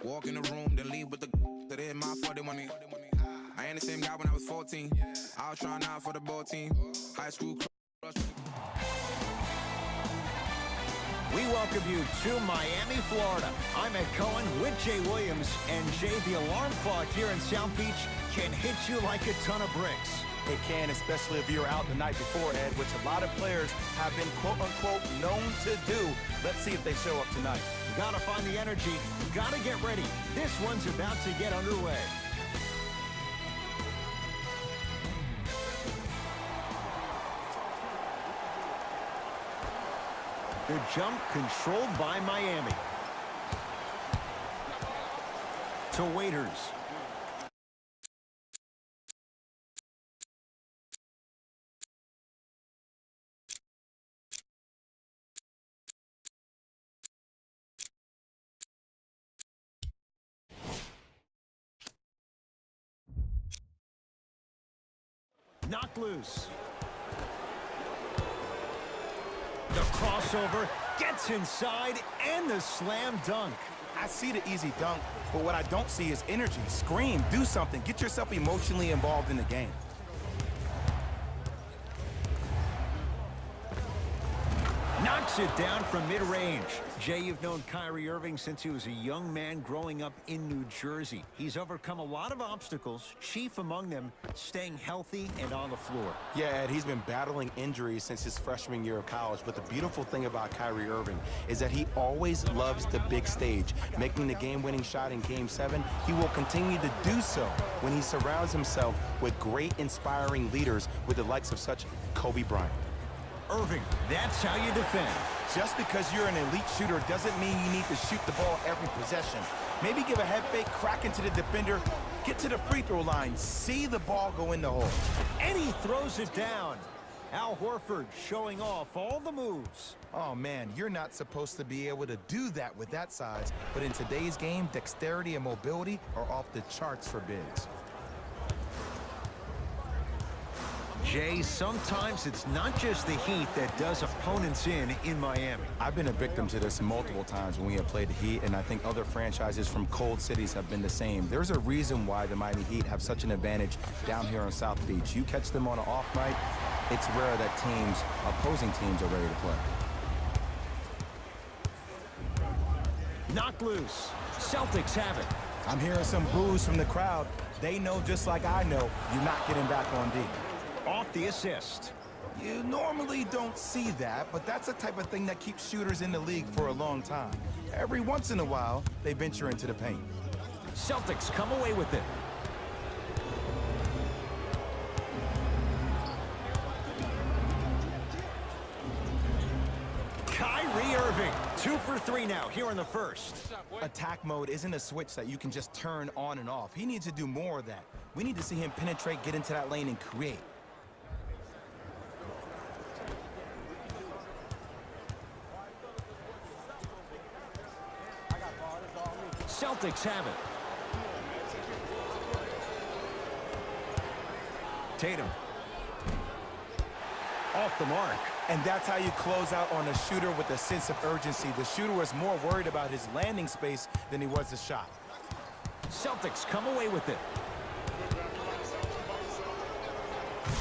Walk in the room, then leave with the that in my fault they want me. I ain't the same guy when I was 14. I was trying out for the ball team. High school crush. We welcome you to Miami, Florida. I'm Ed Cohen with Jay Williams. And Jay, the alarm clock here in South Beach can hit you like a ton of bricks. It can, especially if you're out the night before, Ed, which a lot of players have been, quote-unquote, known to do. Let's see if they show up tonight. You gotta find the energy. You gotta get ready. This one's about to get underway. The jump controlled by Miami. To Waiters. Knocked loose. The crossover gets inside and the slam dunk. I see the easy dunk, but what I don't see is energy. Scream, do something. Get yourself emotionally involved in the game. Knocks it down from mid-range. Jay, you've known Kyrie Irving since he was a young man growing up in New Jersey. He's overcome a lot of obstacles, chief among them staying healthy and on the floor. Yeah, Ed, he's been battling injuries since his freshman year of college, but the beautiful thing about Kyrie Irving is that he always loves the big stage. Making the game-winning shot in Game 7, he will continue to do so when he surrounds himself with great, inspiring leaders with the likes of such Kobe Bryant. Irving, that's how you defend. Just because you're an elite shooter doesn't mean you need to shoot the ball every possession. Maybe give a head fake, crack into the defender, get to the free throw line, see the ball go in the hole. And he throws it down. Al Horford showing off all the moves. Oh, man, you're not supposed to be able to do that with that size. But in today's game, dexterity and mobility are off the charts for bigs. Jay, sometimes it's not just the Heat that does opponents in Miami. I've been a victim to this multiple times when we have played the Heat, and I think other franchises from cold cities have been the same. There's a reason why the Miami Heat have such an advantage down here on South Beach. You catch them on an off night, it's rare that opposing teams are ready to play. Knocked loose. Celtics have it. I'm hearing some boos from the crowd. They know just like I know you're not getting back on D. Off the assist. You normally don't see that, but that's the type of thing that keeps shooters in the league for a long time. Every once in a while, they venture into the paint. Celtics come away with it. Kyrie Irving, 2 for 3 now here in the first. Attack mode isn't a switch that you can just turn on and off. He needs to do more of that. We need to see him penetrate, get into that lane, and create. Celtics have it. Tatum. Off the mark. And that's how you close out on a shooter with a sense of urgency. The shooter was more worried about his landing space than he was the shot. Celtics come away with it.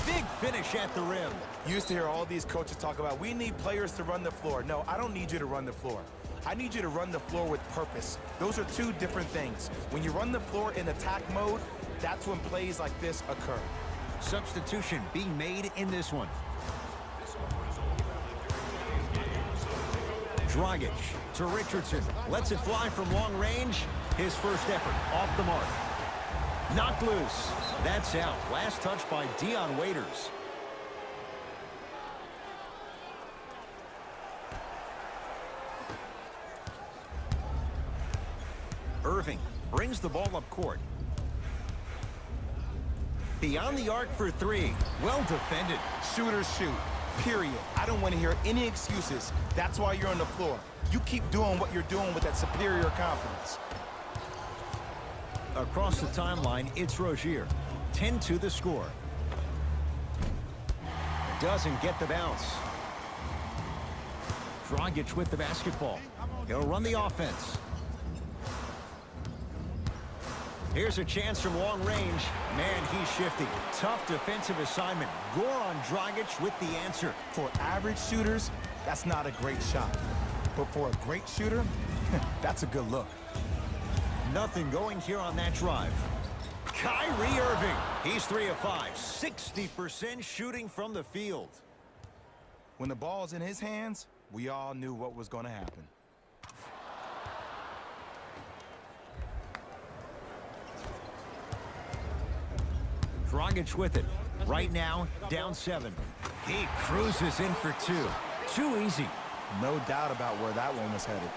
Big finish at the rim. You used to hear all these coaches talk about, we need players to run the floor. No, I don't need you to run the floor. I need you to run the floor with purpose. Those are two different things. When you run the floor in attack mode, that's when plays like this occur. Substitution being made in this one. Dragic to Richardson. Lets it fly from long range. His first effort off the mark. Knocked loose. That's out. Last touch by Dion Waiters. Irving brings the ball up court. Beyond the arc for 3. Well defended. Shooters shoot, period. I don't want to hear any excuses. That's why you're on the floor. You keep doing what you're doing with that superior confidence. Across the timeline, it's Rozier. 10-2 the score. Doesn't get the bounce. Dragic with the basketball. He'll run the offense. Here's a chance from long range. Man, he's shifty. Tough defensive assignment. Goran Dragic with the answer. For average shooters, that's not a great shot. But for a great shooter, that's a good look. Nothing going here on that drive. Kyrie Irving. He's 3 of 5. 60% shooting from the field. When the ball's in his hands, we all knew what was going to happen. Dragic with it. Right now, down 7. He cruises in for 2. Too easy. No doubt about where that one was headed.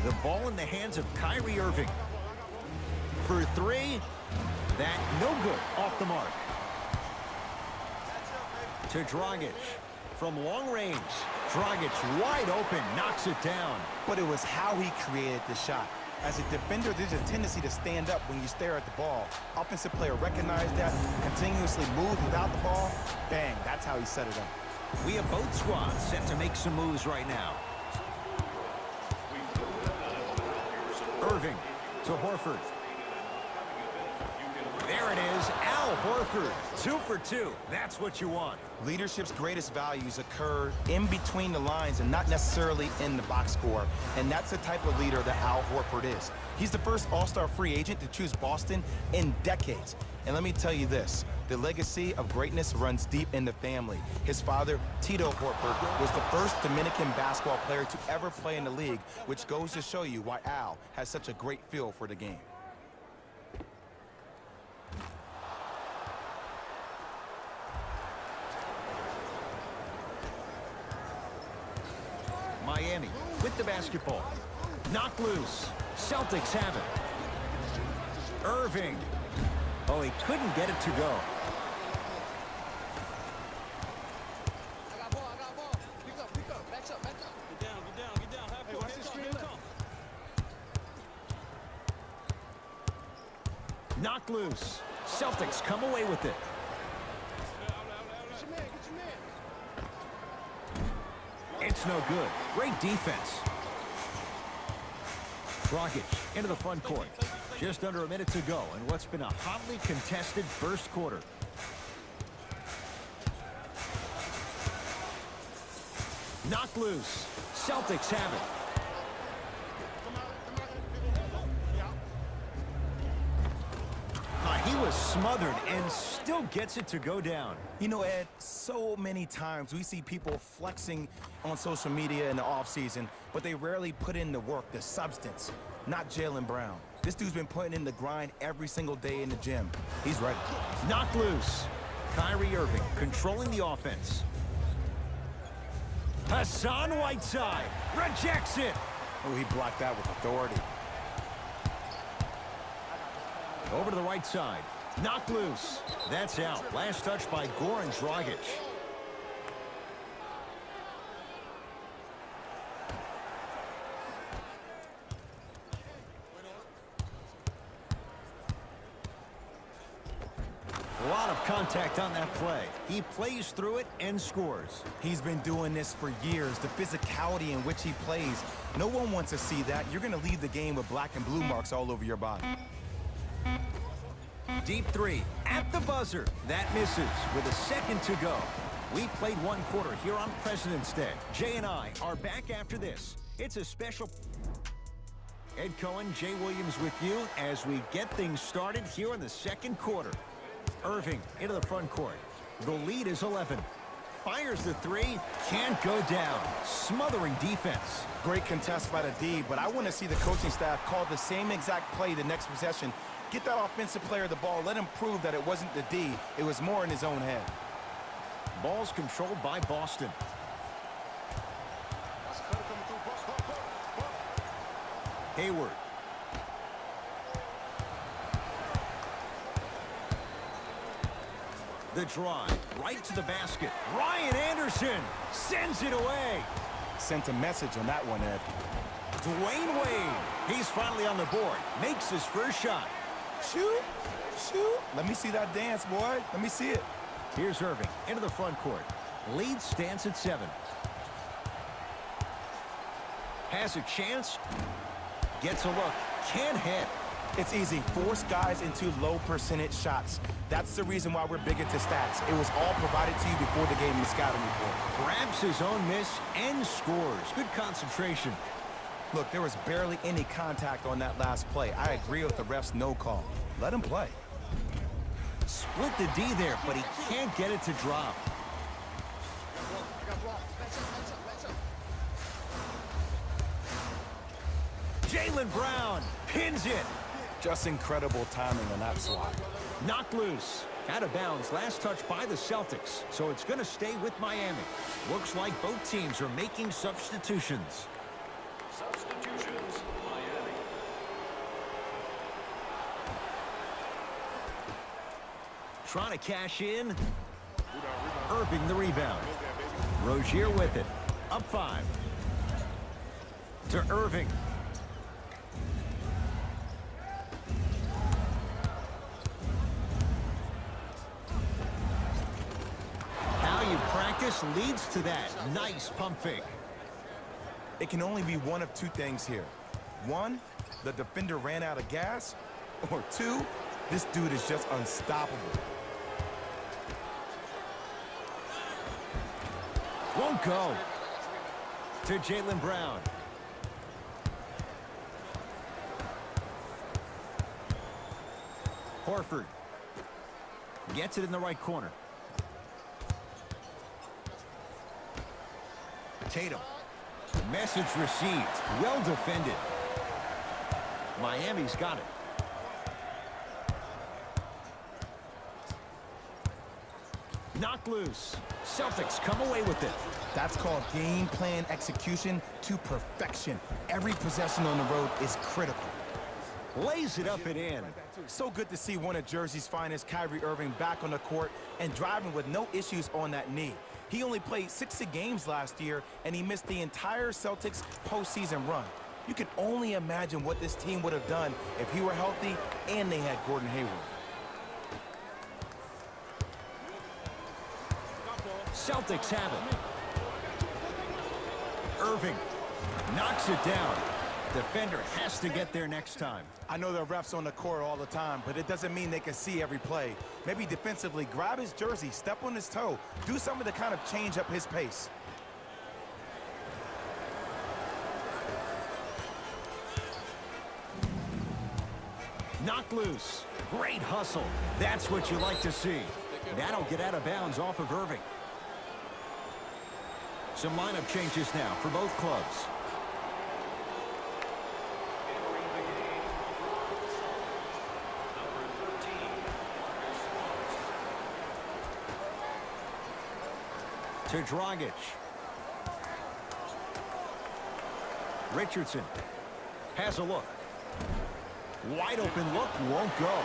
The ball in the hands of Kyrie Irving. For 3. That no good. Off the mark. To Dragic. From long range. Dragic wide open. Knocks it down. But it was how he created the shot. As a defender, there's a tendency to stand up when you stare at the ball. Offensive player recognized that, continuously moved without the ball. Bang, that's how he set it up. We have both squads set to make some moves right now. Irving to Horford. There it is, Al Horford. 2 for 2. That's what you want. Leadership's greatest values occur in between the lines and not necessarily in the box score. And that's the type of leader that Al Horford is. He's the first all-star free agent to choose Boston in decades. And let me tell you this, the legacy of greatness runs deep in the family. His father, Tito Horford, was the first Dominican basketball player to ever play in the league, which goes to show you why Al has such a great feel for the game. Miami with the basketball. Knocked loose. Celtics have it. Irving. Oh, he couldn't get it to go. I got ball. Pick up. Back up. Get down. Hey, watch the screen. Knocked loose. Celtics come away with it. Get your man. It's no good. Great defense. Dragic into the front court. Just under a minute to go in what's been a hotly contested first quarter. Knocked loose. Celtics have it. He was smothered and still gets it to go down. You know, Ed, so many times we see people flexing on social media in the offseason, but they rarely put in the work, the substance. Not Jaylen Brown. This dude's been putting in the grind every single day in the gym. He's ready. Knocked loose. Kyrie Irving controlling the offense. Hassan Whiteside rejects it. Oh, he blocked that with authority. Over to the right side. Knocked loose. That's out. Last touch by Goran Dragic. A lot of contact on that play. He plays through it and scores. He's been doing this for years. The physicality in which he plays. No one wants to see that. You're going to leave the game with black and blue marks all over your body. Deep 3 at the buzzer. That misses with a second to go. We played one quarter here on President's Day. Jay and I are back after this. It's a special... Ed Cohen, Jay Williams with you as we get things started here in the second quarter. Irving into the front court. The lead is 11. Fires the 3. Can't go down. Smothering defense. Great contest by the D, but I want to see the coaching staff call the same exact play the next possession. Get that offensive player the ball. Let him prove that it wasn't the D. It was more in his own head. Ball's controlled by Boston. Hayward. The drive right to the basket. Ryan Anderson sends it away. Sent a message on that one, Ed. Dwayne Wade. He's finally on the board. Makes his first shot. Shoot. Let me see that dance, boy. Let me see it. Here's Irving into the front court. Lead stands at 7. Has a chance. Gets a look. Can't hit. It's easy. Force guys into low percentage shots. That's the reason why we're big into stats. It was all provided to you before the game in the scouting report. Grabs his own miss and scores. Good concentration. Look, there was barely any contact on that last play. I agree with the ref's no call. Let him play. Split the D there, but he can't get it to drop. I got ball. Backs up. Jaylen Brown pins it. Just incredible timing on that swat. Knocked loose. Out of bounds. Last touch by the Celtics. So it's going to stay with Miami. Looks like both teams are making substitutions. Substitutions, Miami. Trying to cash in. Irving the rebound. Rozier with it. Up 5. To Irving. How you practice leads to that. Nice pump fake. It can only be one of two things here. One, the defender ran out of gas. Or two, this dude is just unstoppable. Won't go. To Jaylen Brown. Horford. Gets it in the right corner. Tatum. Message received. Well defended. Miami's got it. Knocked loose. Celtics come away with it. That's called game plan execution to perfection. Every possession on the road is critical. Lays it up and in. So good to see one of Jersey's finest, Kyrie Irving, back on the court and driving with no issues on that knee. He only played 60 games last year, and he missed the entire Celtics postseason run. You can only imagine what this team would have done if he were healthy and they had Gordon Hayward. Celtics have it. Irving knocks it down. Defender has to get there next time. I know there are refs on the court all the time, but it doesn't mean they can see every play. Maybe defensively, grab his jersey, step on his toe, do something to kind of change up his pace. Knocked loose. Great hustle. That's what you like to see. That'll get out of bounds off of Irving. Some lineup changes now for both clubs. To Dragic. Richardson has a look. Wide open look, won't go.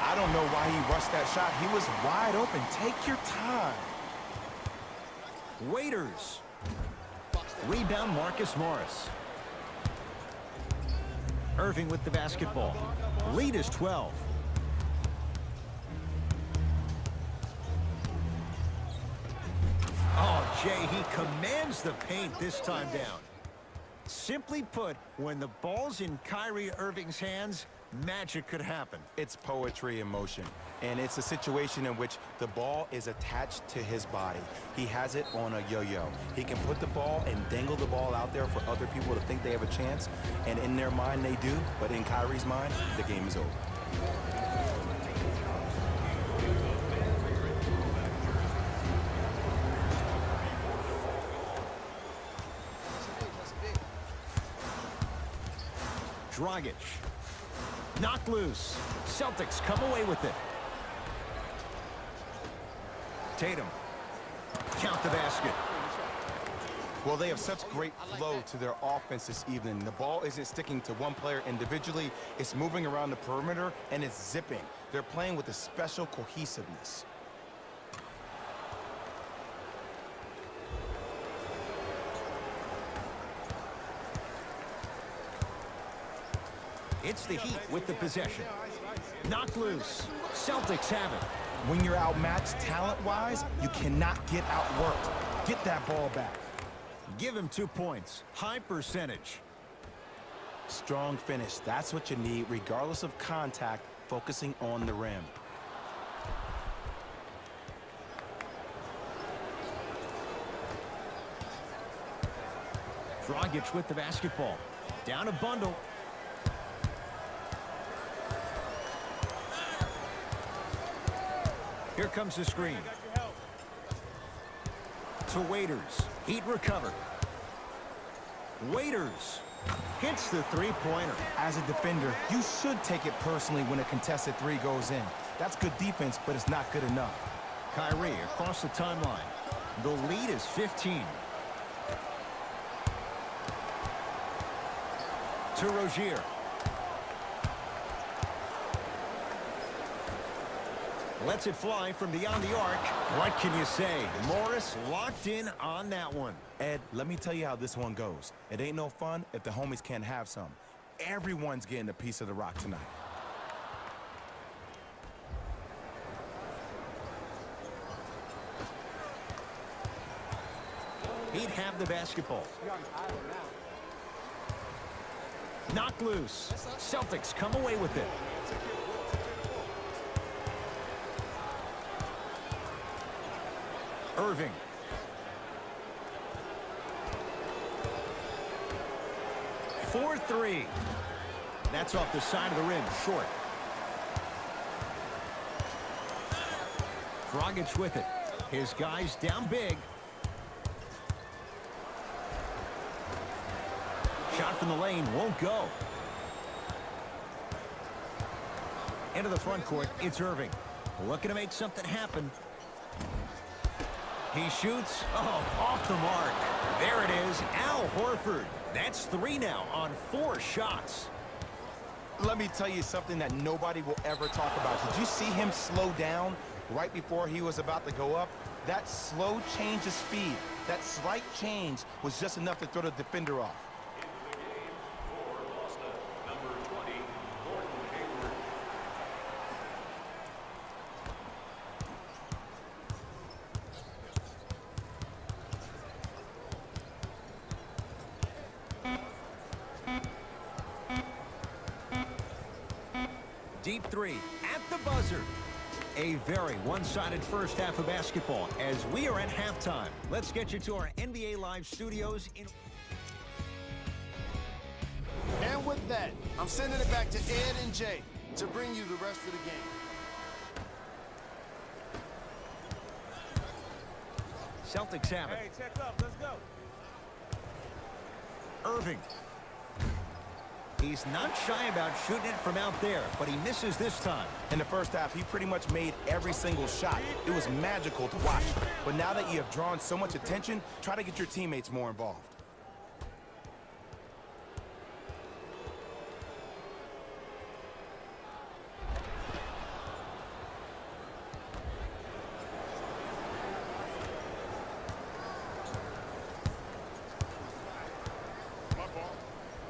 I don't know why he rushed that shot. He was wide open. Take your time. Waiters. Rebound, Marcus Morris. Irving with the basketball. Lead is 12. Oh, Jay, he commands the paint this time down. Simply put, when the ball's in Kyrie Irving's hands, magic could happen. It's poetry in motion, and it's a situation in which the ball is attached to his body. He has it on a yo-yo. He can put the ball and dangle the ball out there for other people to think they have a chance, and in their mind they do, but in Kyrie's mind, the game is over. Dragic. Knocked loose. Celtics come away with it. Tatum. Count the basket. Well, they have such great flow to their offense this evening. The ball isn't sticking to one player individually. It's moving around the perimeter, and it's zipping. They're playing with a special cohesiveness. It's the Heat with the possession. Knocked loose. Celtics have it. When you're outmatched talent-wise, you cannot get outworked. Get that ball back. Give him 2 points. High percentage. Strong finish. That's what you need, regardless of contact, focusing on the rim. Dragic with the basketball. Down a bundle. Here comes the screen. To Waiters. Heat recovered. Waiters hits the three-pointer. As a defender, you should take it personally when a contested three goes in. That's good defense, but it's not good enough. Kyrie across the timeline. The lead is 15. To Rozier. Lets it fly from beyond the arc. What can you say? Morris locked in on that one. Ed, let me tell you how this one goes. It ain't no fun if the homies can't have some. Everyone's getting a piece of the rock tonight. He'd have the basketball. Knocked loose. Celtics come away with it. Irving. For three. That's off the side of the rim, short. Dragic with it. His guys down big. Shot from the lane won't go. Into the front court, it's Irving. Looking to make something happen. He shoots. Oh, off the mark. There it is, Al Horford. That's 3 now on 4 shots. Let me tell you something that nobody will ever talk about. Did you see him slow down right before he was about to go up? That slow change of speed, that slight change was just enough to throw the defender off. Deep three at the buzzer. A very one-sided first half of basketball as we are at halftime. Let's get you to our NBA Live studios. And with that, I'm sending it back to Ed and Jay to bring you the rest of the game. Celtics have it. Hey, check up. Let's go. Irving. He's not shy about shooting it from out there, but he misses this time. In the first half, he pretty much made every single shot. It was magical to watch. But now that you have drawn so much attention, try to get your teammates more involved.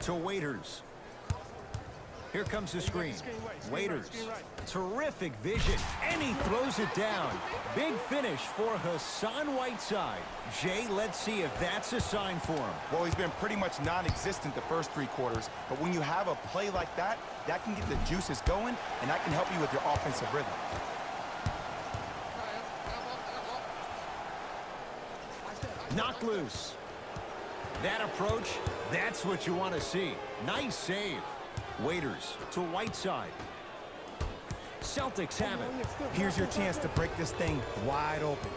To Waiters. Here comes the screen. Waiters. Terrific vision. And he throws it down. Big finish for Hassan Whiteside. Jay, let's see if that's a sign for him. Well, he's been pretty much non-existent the first 3 quarters, but when you have a play like that, that can get the juices going, and that can help you with your offensive rhythm. Knocked loose. That approach, that's what you want to see. Nice save. Waiters to Whiteside. Celtics have it. Here's your chance to break this thing wide open.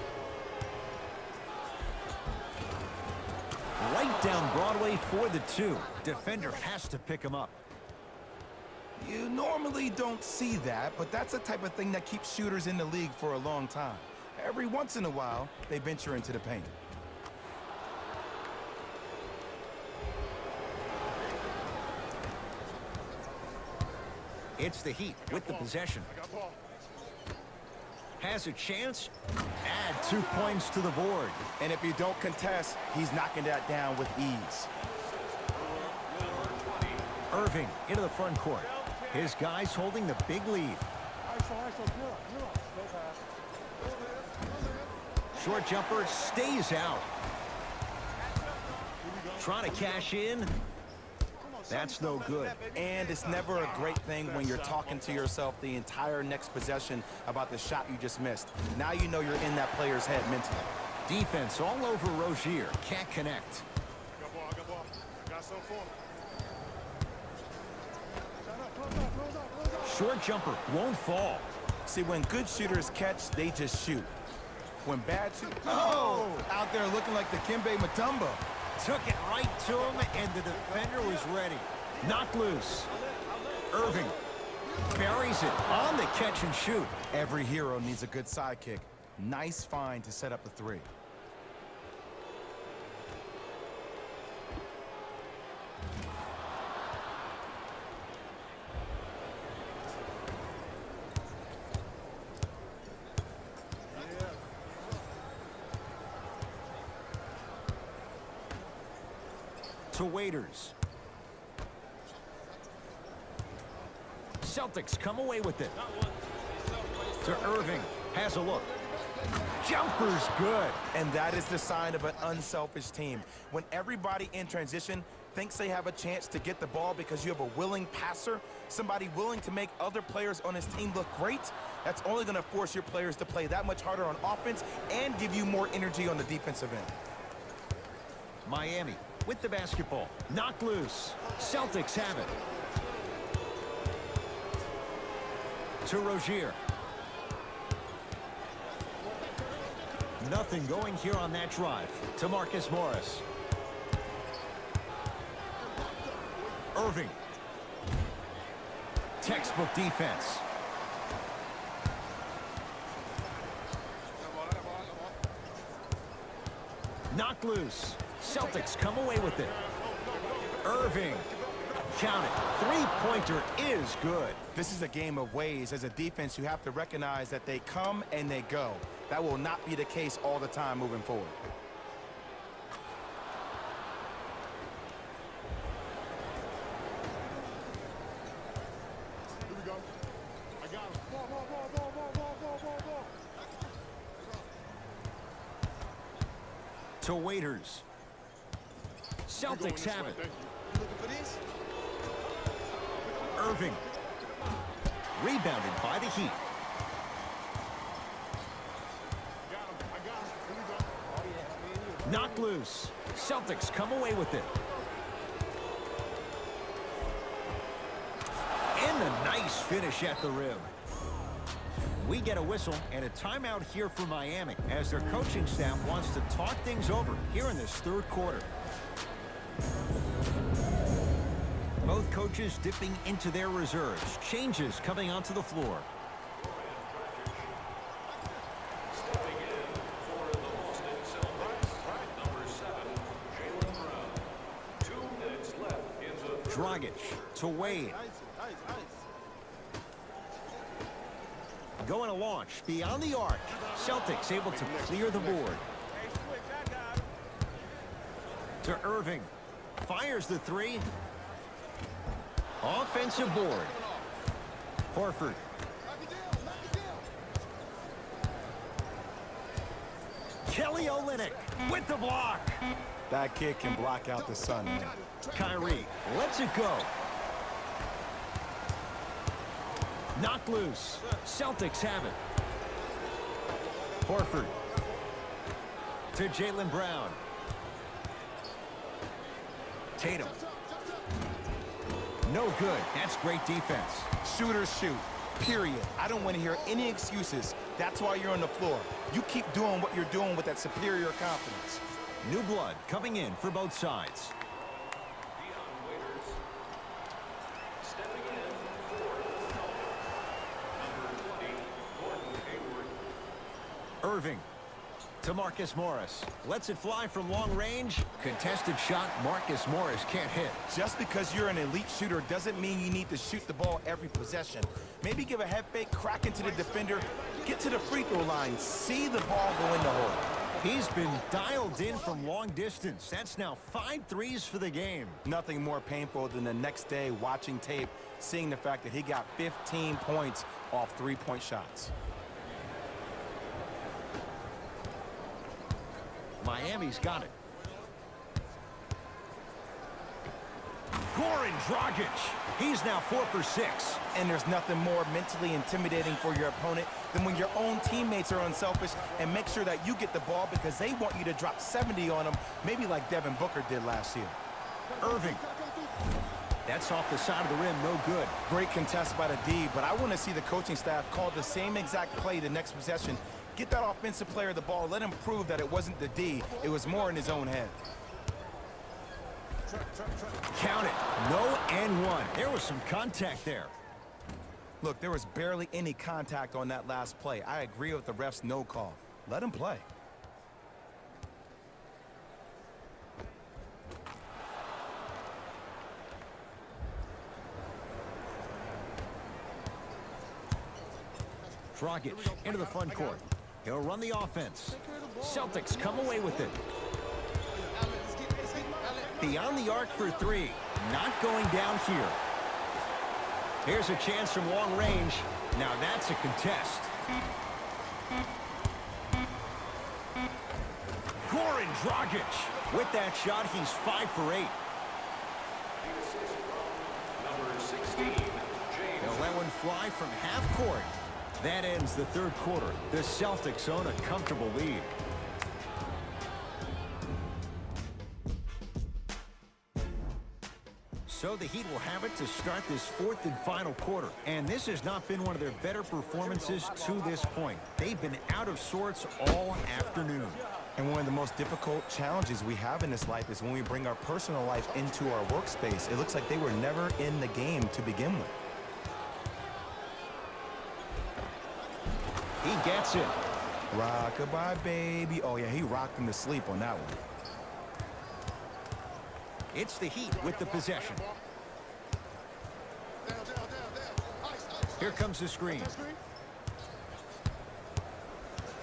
Right down Broadway for the 2. Defender has to pick him up. You normally don't see that, but that's the type of thing that keeps shooters in the league for a long time. Every once in a while, they venture into the paint. It's the Heat with the possession. Has a chance. Add 2 points to the board. And if you don't contest, he's knocking that down with ease. Irving into the front court. His guys holding the big lead. Short jumper stays out. Trying to cash in. That's no good. And it's never a great thing when you're talking to yourself the entire next possession about the shot you just missed. Now you know you're in that player's head mentally. Defense all over Rozier. Can't connect. Short jumper won't fall. See, when good shooters catch, they just shoot. When bad shooters, out there looking like the Kimbe Mutombo. Took it right to him, and the defender was ready. Knocked loose. Irving buries it on the catch and shoot. Every hero needs a good sidekick. Nice find to set up the three. To Waiters. Celtics come away with it. To Irving. Has a look. Jumper's good. And that is the sign of an unselfish team. When everybody in transition thinks they have a chance to get the ball because you have a willing passer, somebody willing to make other players on his team look great, that's only going to force your players to play that much harder on offense and give you more energy on the defensive end. Miami with the basketball. Knocked loose. Celtics have it. To Rozier. Nothing going here on that drive. To Marcus Morris. Irving. Textbook defense. Knocked loose. Celtics come away with it. Irving. Count it. Three-pointer is good. This is a game of ways. As a defense, you have to recognize that they come and they go. That will not be the case all the time moving forward. Here we go. I got him. Ball. To Waiters. Celtics have it. You looking for this? Irving. Rebounded by the Heat. Knocked loose. Celtics come away with it. And a nice finish at the rim. We get a whistle and a timeout here for Miami as their coaching staff wants to talk things over here in this third quarter. Both coaches dipping into their reserves. Changes coming onto the floor. Stepping in for the Boston Celtics, number 7, Jaylen Brown. 2 minutes left in the third. Dragic to Wade. Going to launch beyond the arc. Celtics able to clear the board. To Irving. Fires the three. Offensive board. Horford. Kelly Olynyk with the block. That kid can block out the sun, man. Kyrie lets it go. Knocked loose. Celtics have it. Horford. To Jaylen Brown. Tatum. No good. That's great defense. Shooters shoot, period. I don't want to hear any excuses. That's why you're on the floor. You keep doing what you're doing with that superior confidence. New blood coming in for both sides. Dion Waiters. Stepping in for the Celtics, number 20, Gordon Hayward. Irving. To Marcus Morris. Lets it fly from long range. Contested shot. Marcus Morris can't hit. Just because you're an elite shooter doesn't mean you need to shoot the ball every possession. Maybe give a head fake, crack into the defender, get to the free throw line, see the ball go in the hole. He's been dialed in from long distance. That's now 5 threes for the game. Nothing more painful than the next day watching tape, seeing the fact that he got 15 points off three-point shots. Miami's got it. Goran Dragic. He's now 4 for 6. And there's nothing more mentally intimidating for your opponent than when your own teammates are unselfish and make sure that you get the ball because they want you to drop 70 on them, maybe like Devin Booker did last year. Irving. That's off the side of the rim, no good. Great contest by the D, but I want to see the coaching staff call the same exact play the next possession. Get that offensive player the ball. Let him prove that it wasn't the D. It was more in his own head. Count it. No and one. There was some contact there. Look, there was barely any contact on that last play. I agree with the ref's no call. Let him play. Dragic into the front court. He'll run the offense. Celtics come away with it. Beyond the arc for 3. Not going down here. Here's a chance from long range. Now that's a contest. Goran Dragic. With that shot, he's 5 for 8. Number 16, They'll let one fly from half court. That ends the third quarter. The Celtics own a comfortable lead. So the Heat will have it to start this fourth and final quarter. And this has not been one of their better performances to this point. They've been out of sorts all afternoon. And one of the most difficult challenges we have in this life is when we bring our personal life into our workspace. It looks like they were never in the game to begin with. He gets it. Rock-a-bye, baby. Oh, yeah, he rocked him to sleep on that one. It's the Heat with the possession. Here comes the screen.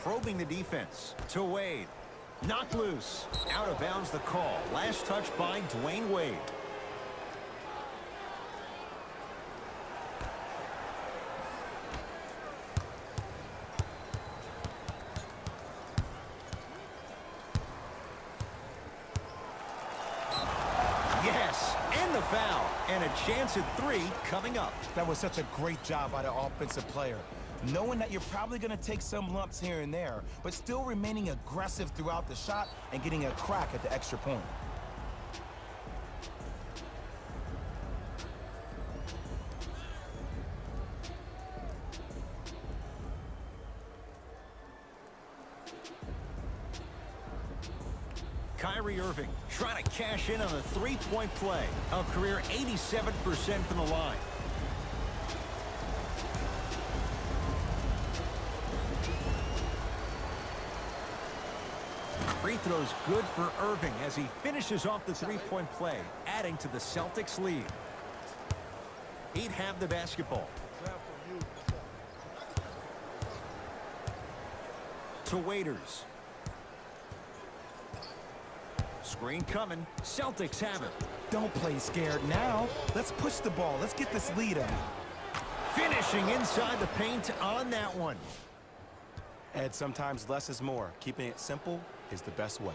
Probing the defense to Wade. Knocked loose. Out of bounds the call. Last touch by Dwayne Wade. Yes, and the foul. And a chance at 3 coming up. That was such a great job by the offensive player. Knowing that you're probably going to take some lumps here and there, but still remaining aggressive throughout the shot and getting a crack at the extra point. Kyrie Irving trying to cash in on a three-point play. A career 87% from the line. Free throws good for Irving as he finishes off the three-point play, adding to the Celtics' lead. He'd have the basketball. To Waiters. Screen coming. Celtics have it. Don't play scared now. Let's push the ball. Let's get this lead out. Finishing inside the paint on that one. Ed, sometimes less is more. Keeping it simple is the best way.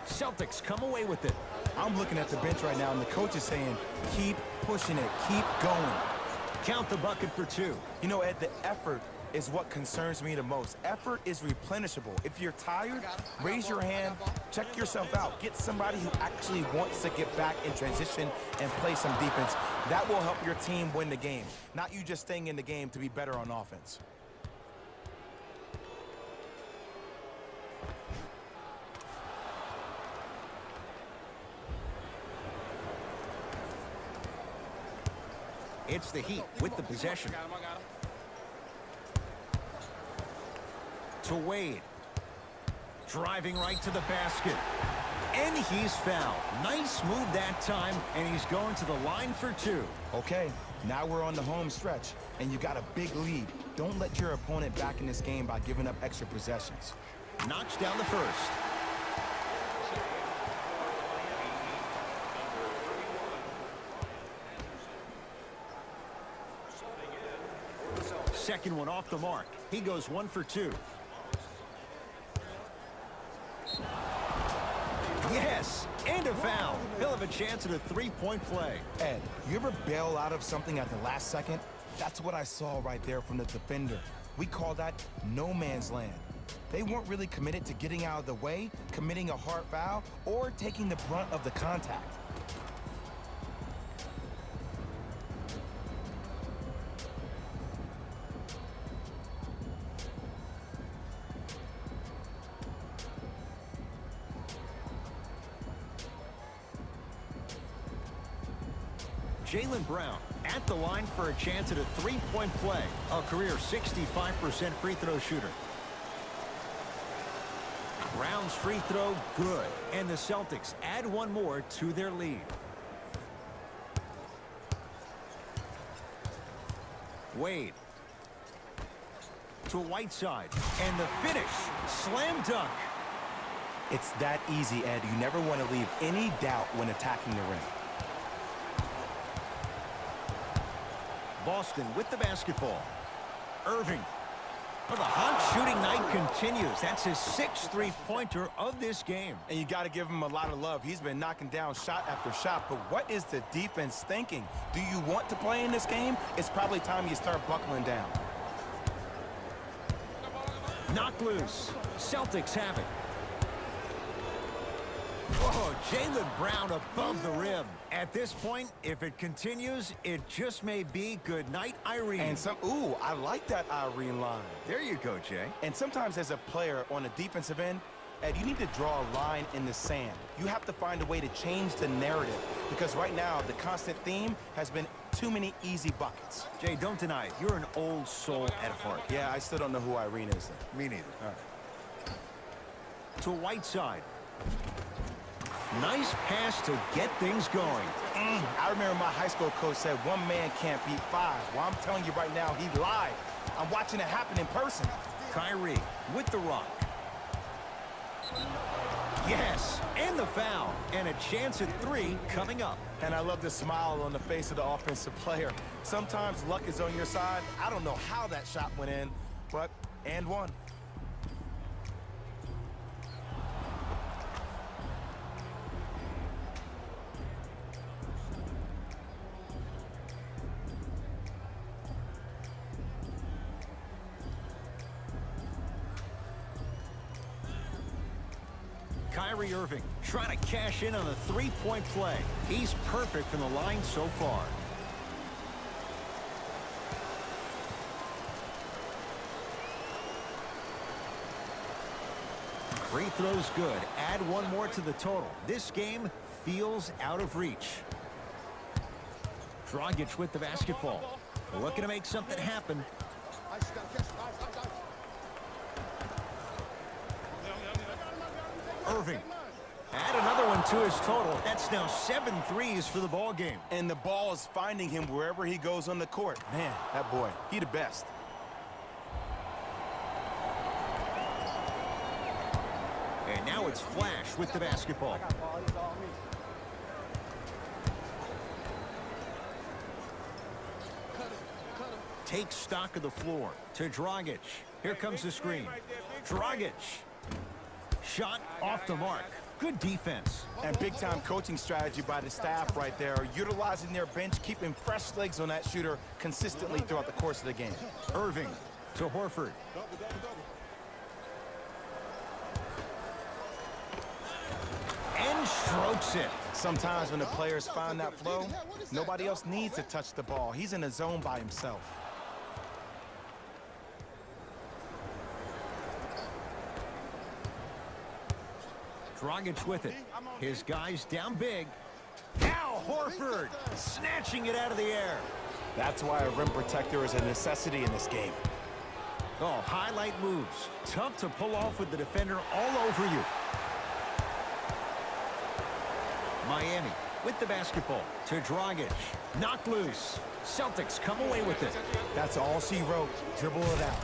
Celtics come away with it. I'm looking at the bench right now, and the coach is saying, keep pushing it, keep going. Count the bucket for 2. You know, Ed, the effort is what concerns me the most. Effort is replenishable. If you're tired, raise your hand, check yourself out. Get somebody who actually wants to get back in transition and play some defense. That will help your team win the game, not you just staying in the game to be better on offense. It's the Heat with the possession. To Wade. Driving right to the basket. And he's fouled. Nice move that time, and he's going to the line for 2. Okay, now we're on the home stretch, and you got a big lead. Don't let your opponent back in this game by giving up extra possessions. Knocks down the first. second one off the mark. He goes 1 for 2. Yes, and a foul. He'll have a chance at a three-point play. Ed, you ever bail out of something at the last second? That's what I saw right there from the defender. We call that no man's land. They weren't really committed to getting out of the way, committing a hard foul, or taking the brunt of the contact. Jaylen Brown at the line for a chance at a three-point play. A career 65% free throw shooter. Brown's free throw, good. And the Celtics add one more to their lead. Wade. To Whiteside. And the finish. Slam dunk. It's that easy, Ed. You never want to leave any doubt when attacking the rim. Boston with the basketball. Irving. Well, the hot shooting night continues. That's his 6th three-pointer of this game. And you got to give him a lot of love. He's been knocking down shot after shot. But what is the defense thinking? Do you want to play in this game? It's probably time you start buckling down. Knocked loose. Celtics have it. Whoa, Jaylen Brown above the rim. At this point, if it continues, it just may be good night, Irene. And ooh, I like that Irene line. There you go, Jay. And sometimes as a player on the defensive end, Ed, you need to draw a line in the sand. You have to find a way to change the narrative because right now the constant theme has been too many easy buckets. Jay, don't deny it. You're an old soul at heart. Yeah, I still don't know who Irene is. Me neither. All right. To Whiteside. Nice pass to get things going. I remember my high school coach said one man can't beat 5. Well, I'm telling you right now, he lied. I'm watching it happen in person. Kyrie with the rock. Yes, and the foul. And a chance at 3 coming up. And I love the smile on the face of the offensive player. Sometimes luck is on your side. I don't know how that shot went in, but and one. Kyrie Irving trying to cash in on a three-point play. He's perfect from the line so far. Free throws good. Add one more to the total. This game feels out of reach. Dragic with the basketball. Looking to make something happen. Irving. Add another one to his total. That's now 7 threes for the ball game. And the ball is finding him wherever he goes on the court. Man, that boy, he the best. And now it's Flash with the basketball. Takes stock of the floor to Dragic. Here comes the screen. Dragic. Shot off the mark. Good defense. And big-time coaching strategy by the staff right there, utilizing their bench, keeping fresh legs on that shooter consistently throughout the course of the game. Irving to Horford. And strokes it. Sometimes when the players find that flow, nobody else needs to touch the ball. He's in a zone by himself. Dragic with it. His guys down big. Now Horford snatching it out of the air. That's why a rim protector is a necessity in this game. Oh, highlight moves. Tough to pull off with the defender all over you. Miami with the basketball to Dragic. Knocked loose. Celtics come away with it. That's all she wrote. Dribble it out.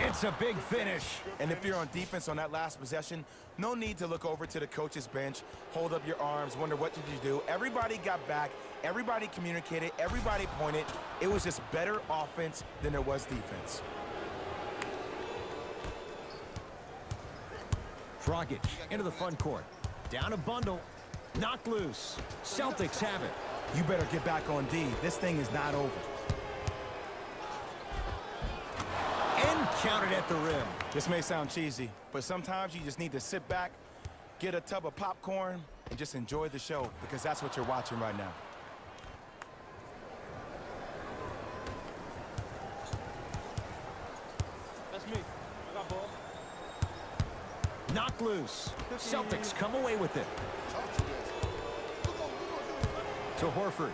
It's a big finish. And if you're on defense on that last possession, no need to look over to the coach's bench, hold up your arms, wonder what did you do. Everybody got back, everybody communicated, everybody pointed. It was just better offense than there was defense. Dragic into the front court. Down a bundle. Knocked loose. Celtics have it. You better get back on D. This thing is not over. And counted at the rim. This may sound cheesy, but sometimes you just need to sit back, get a tub of popcorn, and just enjoy the show, because that's what you're watching right now. That's me. I got ball. Knocked loose. Celtics come away with it. To Horford.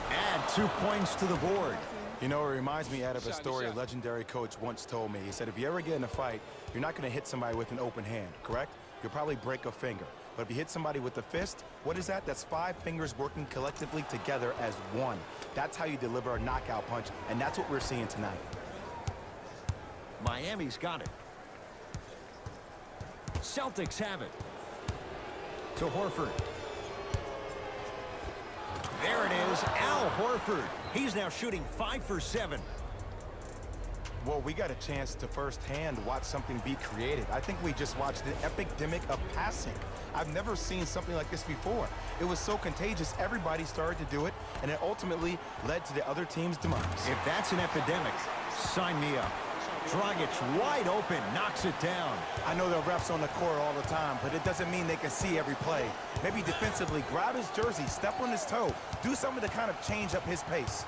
Add 2 points to the board. You know, it reminds me, Ed, of a story a legendary coach once told me. He said, if you ever get in a fight, you're not going to hit somebody with an open hand, correct? You'll probably break a finger. But if you hit somebody with a fist, what is that? That's 5 fingers working collectively together as one. That's how you deliver a knockout punch, and that's what we're seeing tonight. Miami's got it. Celtics have it. To Horford. There it is, Al Horford. He's now shooting 5 for 7. Well, we got a chance to firsthand watch something be created. I think we just watched an epidemic of passing. I've never seen something like this before. It was so contagious, everybody started to do it, and it ultimately led to the other team's demise. If that's an epidemic, sign me up. Dragic wide open, knocks it down. I know there are refs on the court all the time, but it doesn't mean they can see every play. Maybe defensively, grab his jersey, step on his toe, do something to kind of change up his pace.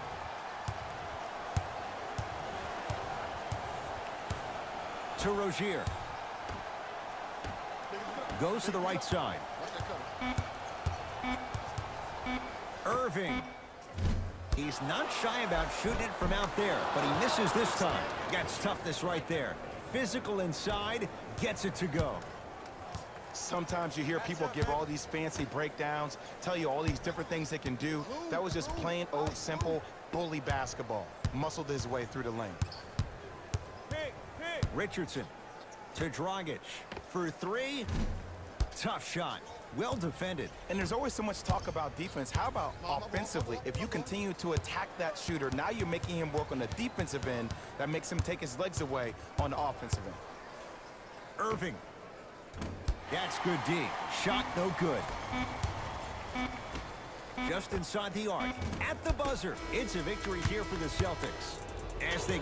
To Rozier. Goes to the right side. Irving. He's not shy about shooting it from out there, but he misses this time. Got toughness right there. Physical inside, gets it to go. Sometimes you hear people give all these fancy breakdowns, tell you all these different things they can do. That was just plain old simple bully basketball. Muscled his way through the lane. Richardson to Dragic for 3. Tough shot. Well defended. And there's always so much talk about defense. How about offensively? If you continue to attack that shooter, now you're making him work on the defensive end. That makes him take his legs away on the offensive end. Irving. That's good D. Shot no good. Just inside the arc. At the buzzer. It's a victory here for the Celtics as they